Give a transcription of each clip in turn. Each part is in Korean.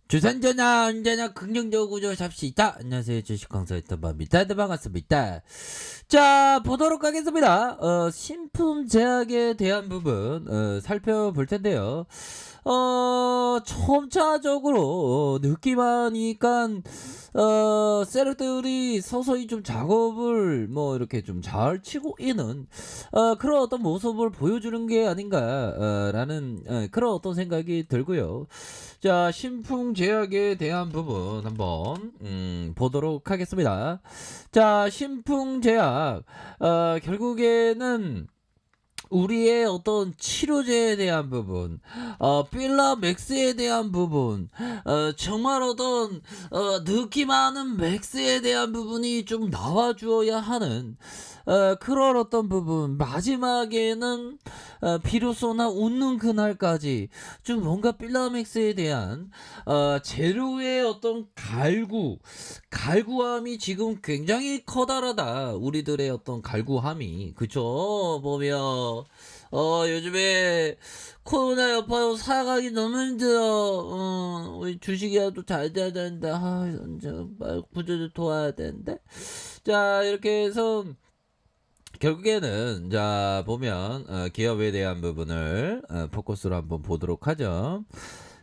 주선전화 언제나 긍정적으로 잡시다. 안녕하세요, 주식강사 유튜버입니다. 네, 반갑습니다. 자, 보도록 하겠습니다. 신품 제약에 대한 부분 살펴볼 텐데요. 점차적으로 느낌하니까 셀럽들이 서서히 좀 작업을 뭐 이렇게 좀 잘 치고 있는 그런 어떤 모습을 보여주는 게 아닌가 라는 그런 어떤 생각이 들고요. 자, 신풍 제약에 대한 부분 한번 보도록 하겠습니다. 자, 신풍 제약 결국에는 우리의 어떤 치료제에 대한 부분, 필라맥스에 대한 부분, 정말 어떤 느낌하는 맥스에 대한 부분이 좀 나와주어야 하는 그런 어떤 부분, 마지막에는 비로소나 웃는 그날까지 좀 뭔가 필라맥스에 대한 재료의 어떤 갈구함이 지금 굉장히 커다랗다. 우리들의 어떤 갈구함이, 그쵸? 보면 요즘에 코로나 여파로 살아가기 너무 힘들어. 우리 주식이라도 잘 돼야 되는데, 이제 구조를 도와야 되는데. 자, 이렇게 해서 결국에는 자 보면 기업에 대한 부분을 포커스로 한번 보도록 하죠.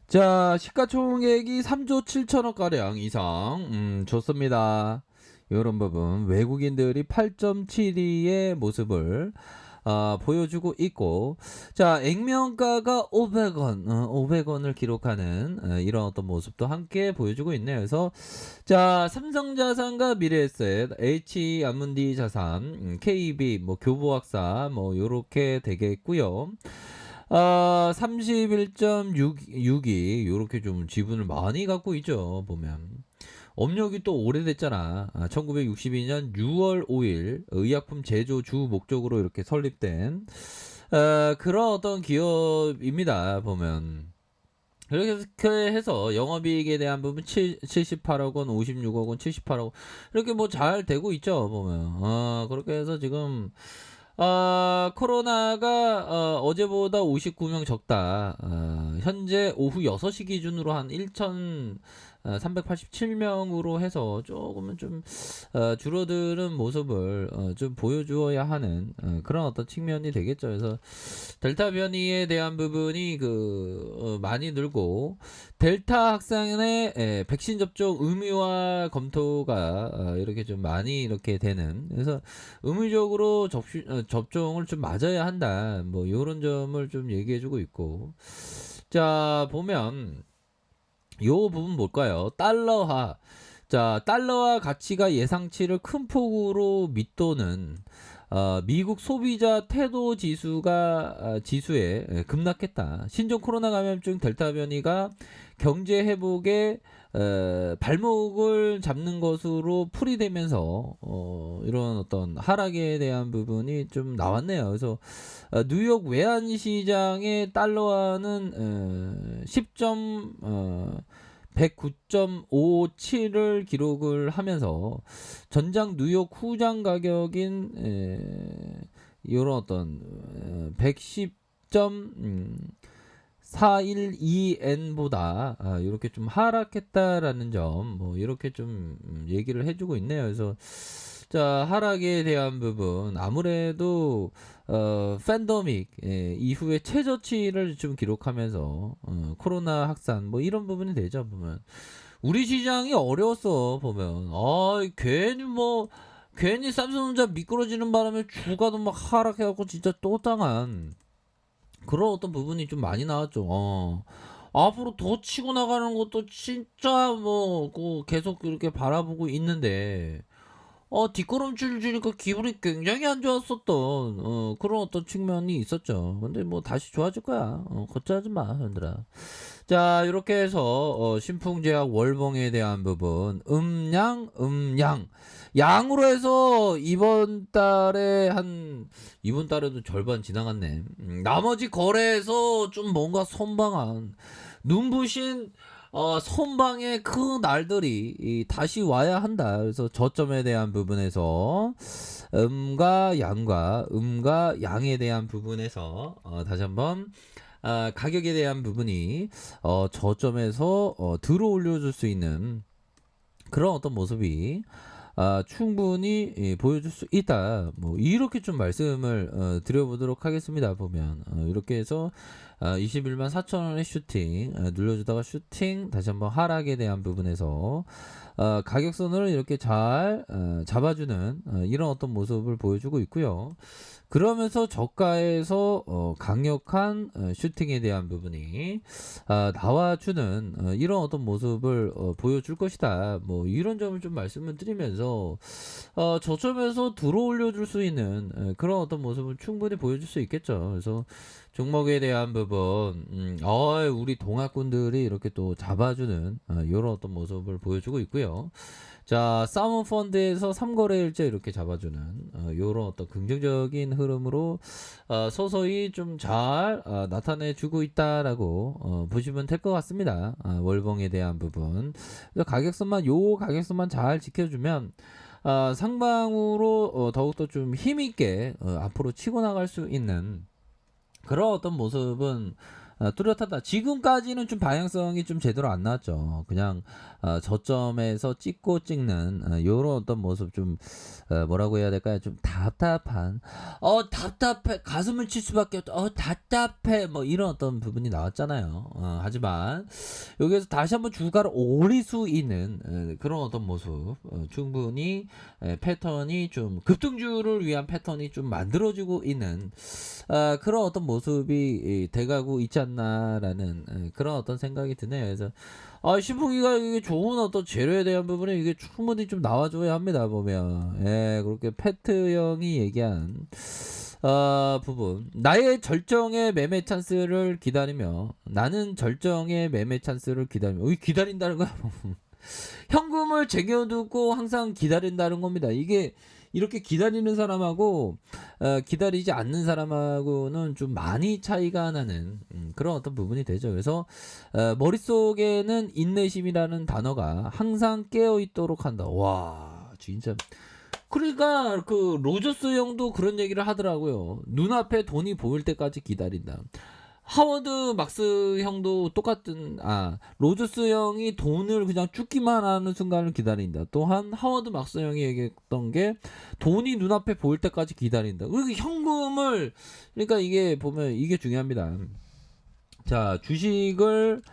자, 시가총액이 3조 7천억 가량 이상 좋습니다. 이런 부분 외국인들이 8.72의 모습을 보여주고 있고, 자, 액면가가 500원, 500원을 기록하는 이런 어떤 모습도 함께 보여주고 있네요. 그래서 자, 삼성자산과 미래에셋, H아문디 자산, KB, 뭐 교보학사, 뭐 요렇게 되겠고요. 31.62 요렇게 좀 지분을 많이 갖고 있죠. 보면 업력이 또 오래됐잖아. 1962년 6월 5일 의약품 제조 주 목적으로 이렇게 설립된 그런 어떤 기업입니다. 보면 이렇게 해서 영업이익에 대한 부분 78억 원, 56억 원, 78억 원 이렇게 뭐 잘 되고 있죠. 보면 그렇게 해서 지금 코로나가 어제보다 59명 적다. 현재 오후 6시 기준으로 한 1,387명으로 해서 조금은 좀 줄어드는 모습을 좀 보여주어야 하는 그런 어떤 측면이 되겠죠. 그래서 델타 변이에 대한 부분이 많이 늘고, 델타 확산의 백신 접종 의무화 검토가 이렇게 좀 많이 이렇게 되는, 그래서 의무적으로 접종을 좀 맞아야 한다. 뭐 요런 점을 좀 얘기해주고 있고, 자 보면 요 부분 뭘까요? 달러화. 자, 달러화 가치가 예상치를 큰 폭으로 밑도는 미국 소비자 태도 지수에 급락했다. 신종 코로나 감염증 델타 변이가 경제 회복에 발목을 잡는 것으로 풀이되면서 이런 어떤 하락에 대한 부분이 좀 나왔네요. 그래서 뉴욕 외환시장의 달러화는 109.57을 기록을 하면서 전장 뉴욕 후장 가격인 이런 어떤 110.412엔보다 이렇게 좀 하락했다라는 점, 뭐 이렇게 좀 얘기를 해주고 있네요. 그래서 자, 하락에 대한 부분 아무래도 팬더믹 이후에 최저치를 좀 기록하면서 코로나 확산 뭐 이런 부분이 되죠. 보면 우리 시장이 어려웠어. 보면 괜히 삼성전자 미끄러지는 바람에 주가도 막 하락해갖고 진짜 또 당한 그런 어떤 부분이 좀 많이 나왔죠. 앞으로 더 치고 나가는 것도 진짜 계속 이렇게 바라보고 있는데 뒷걸음질 주니까 기분이 굉장히 안 좋았었던 그런 어떤 측면이 있었죠. 근데 뭐 다시 좋아질 거야. 걱정하지 마, 현들아. 자, 이렇게 해서 신풍제약 월봉에 대한 부분 양으로 해서 이번 달에도 절반 지나갔네. 나머지 거래에서 좀 뭔가 선방한 눈부신 선방의 그 날들이 다시 와야 한다. 그래서 저점에 대한 부분에서 음과 양에 대한 부분에서 다시 한번 가격에 대한 부분이 저점에서 들어 올려줄 수 있는 그런 어떤 모습이 충분히 보여줄 수 있다. 뭐 이렇게 좀 말씀을 드려보도록 하겠습니다. 보면 이렇게 해서 21만 4천원의 슈팅 눌려주다가 슈팅 다시 한번 하락에 대한 부분에서 가격선을 이렇게 잘 잡아주는 이런 어떤 모습을 보여주고 있고요. 그러면서 저가에서 강력한 슈팅에 대한 부분이 나와주는 이런 어떤 모습을 보여줄 것이다. 뭐 이런 점을 좀 말씀을 드리면서 저점에서 들어올려줄 수 있는 그런 어떤 모습을 충분히 보여줄 수 있겠죠. 그래서 종목에 대한 부분, 우리 동학군들이 이렇게 또 잡아주는 이런 어떤 모습을 보여주고 있고요. 자, 사모펀드에서 3거래일째 이렇게 잡아주는 이런 어떤 긍정적인 흐름으로 서서히 좀 잘 나타내주고 있다라고 보시면 될 것 같습니다. 월봉에 대한 부분. 그래서 가격선만 잘 지켜주면 상방으로 더욱더 좀 힘있게 앞으로 치고 나갈 수 있는 그런 어떤 모습은 뚜렷하다. 지금까지는 좀 방향성이 좀 제대로 안 나왔죠. 그냥 저점에서 찍고 찍는 요런 어떤 모습 좀 뭐라고 해야 될까요? 좀 답답한 답답해 가슴을 칠 수밖에 없다. 답답해 뭐 이런 어떤 부분이 나왔잖아요. 하지만 여기에서 다시 한번 주가를 올릴 수 있는 그런 어떤 모습 충분히 패턴이 좀 급등주를 위한 패턴이 좀 만들어지고 있는 그런 어떤 모습이 돼가고 있지 않나라는 그런 어떤 생각이 드네요. 그래서 신풍기가 이게 좋은 어떤 재료에 대한 부분에 이게 충분히 좀 나와줘야 합니다. 보면 그렇게 페트 형이 얘기한 부분 나의 절정의 매매 찬스를 기다리며 나는 절정의 매매 찬스를 기다리며 기다린다는 거야. 현금을 쟁여두고 항상 기다린다는 겁니다. 이게 이렇게 기다리는 사람하고 기다리지 않는 사람하고는 좀 많이 차이가 나는 그런 어떤 부분이 되죠. 그래서 머릿속에는 인내심이라는 단어가 항상 깨어있도록 한다. 와 진짜 그러니까 그 로저스 형도 그런 얘기를 하더라고요. 눈앞에 돈이 보일 때까지 기다린다. 하워드 막스 형도 똑같은 로저스 형이 돈을 그냥 쫓기만 하는 순간을 기다린다. 또한 하워드 막스 형이 얘기했던 게 돈이 눈앞에 보일 때까지 기다린다. 그리고 현금을 그러니까 이게 보면 이게 중요합니다. 자, 주식을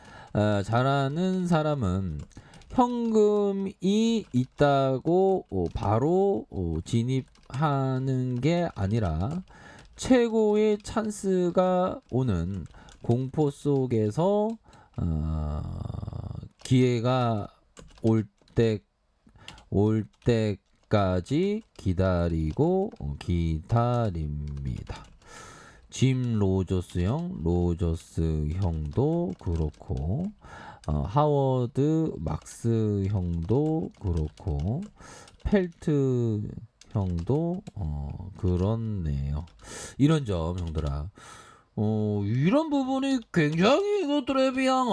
잘하는 사람은 현금이 있다고 바로 진입하는 게 아니라 최고의 찬스가 오는 공포 속에서 기회가 올 때까지 기다립니다. 짐 로저스 형도 그렇고 하워드 막스 형도 그렇고 펠트 형도 그렇네요. 이런 점 형들아 이런 부분이 굉장히 이것들에 비한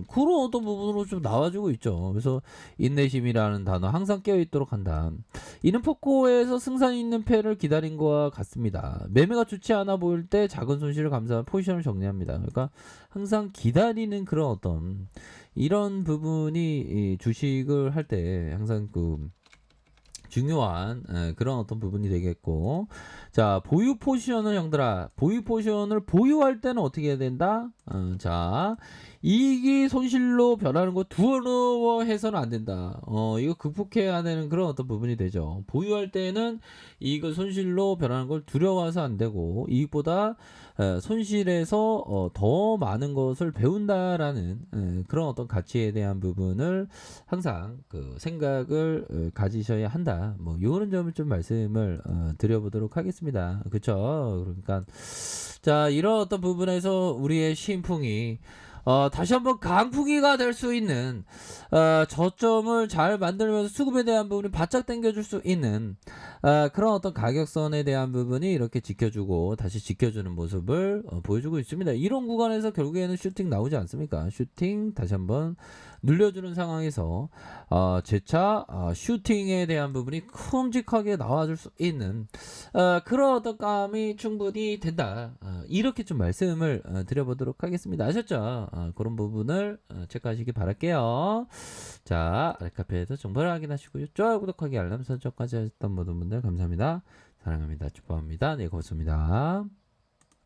그런 어떤 부분으로 좀 나와주고 있죠. 그래서 인내심이라는 단어 항상 깨어있도록 한다. 이는 포코에서 승산 있는 패를 기다린 것과 같습니다. 매매가 좋지 않아 보일 때 작은 손실을 감수한 포지션을 정리합니다. 그러니까 항상 기다리는 그런 어떤 이런 부분이 주식을 할 때 항상 중요한 그런 어떤 부분이 되겠고, 자 보유 포지션을 형들아 보유 포지션을 보유할 때는 어떻게 해야 된다? 자 이익이 손실로 변하는 거 두려워해서는 안 된다. 이거 극복해야 되는 그런 어떤 부분이 되죠. 보유할 때는 이익을 손실로 변하는 걸 두려워해서 안 되고 이익보다 손실에서 더 많은 것을 배운다라는 그런 어떤 가치에 대한 부분을 항상 생각을 가지셔야 한다. 뭐 이런 점을 좀 말씀을 드려보도록 하겠습니다. 그렇죠? 그러니까 자 이런 어떤 부분에서 우리의 신풍이 다시 한번 강풍기가 될 수 있는 저점을 잘 만들면서 수급에 대한 부분이 바짝 당겨줄 수 있는 그런 어떤 가격선에 대한 부분이 이렇게 지켜주고 다시 지켜주는 모습을 보여주고 있습니다. 이런 구간에서 결국에는 슈팅 나오지 않습니까? 슈팅 다시 한번 늘려주는 상황에서 재차 슈팅에 대한 부분이 큼직하게 나와줄 수 있는 그런 어떤 감이 충분히 된다. 이렇게 좀 말씀을 드려보도록 하겠습니다. 아셨죠? 그런 부분을 체크하시기 바랄게요. 자, 알카페에서 정보를 확인하시고요. 좋아요, 구독하기, 알람 설정까지 하셨던 모든 분들 감사합니다. 사랑합니다. 축복합니다. 네, 고맙습니다.